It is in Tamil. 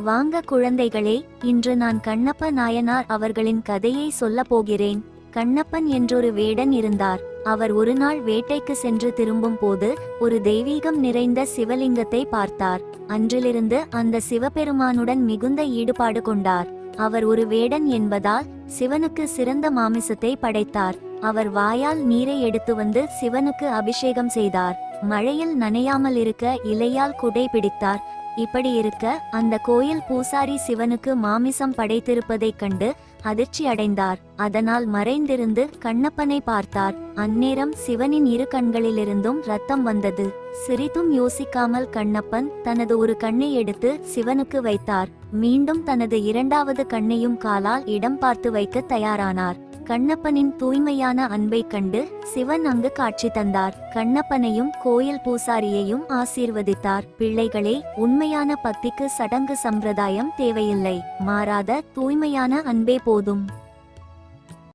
வாங்க குழந்தைகளே, இன்று நான் கண்ணப்ப நாயனார் அவர்களின் கதையை சொல்லப் போகிறேன். கண்ணப்பன் என்றொரு வேடன் இருந்தார். அவர் ஒரு நாள் வேட்டைக்கு சென்று திரும்பும் போது ஒரு தெய்வீகம் நிறைந்த சிவலிங்கத்தை பார்த்தார். அன்றிலிருந்து அந்த சிவபெருமானுடன் மிகுந்த ஈடுபாடு கொண்டார். அவர் ஒரு வேடன் என்பதால் சிவனுக்கு சிறந்த மாமிசத்தை படைத்தார். அவர் வாயால் நீரை எடுத்து வந்து சிவனுக்கு அபிஷேகம் செய்தார். மழையில் நனையாமல் இருக்க இலையால் குடை பிடித்தார். இப்படி இருக்க அந்த கோயில் பூசாரி சிவனுக்கு மாமிசம் படைத்திருப்பதைக் கண்டு அதிர்ச்சி அடைந்தார். அதனால் மறைந்திருந்து கண்ணப்பனை பார்த்தார். அந்நேரம் சிவனின் இரு கண்களிலிருந்தும் இரத்தம் வந்தது. சிறிதும் யோசிக்காமல் கண்ணப்பன் தனது ஒரு கண்ணை எடுத்து சிவனுக்கு வைத்தார். மீண்டும் தனது இரண்டாவது கண்ணையும் காலால் இடம் பார்த்து வைக்க தயாரானார். கண்ணப்பனின் தூய்மையான அன்பை கண்டு சிவன் அங்கு காட்சி தந்தார். கண்ணப்பனையும் கோயில் பூசாரியையும் ஆசீர்வதித்தார். பிள்ளைகளே, உண்மையான பக்திக்கு சடங்கு சம்பிரதாயம் தேவையில்லை. மாறாத தூய்மையான அன்பே போதும்.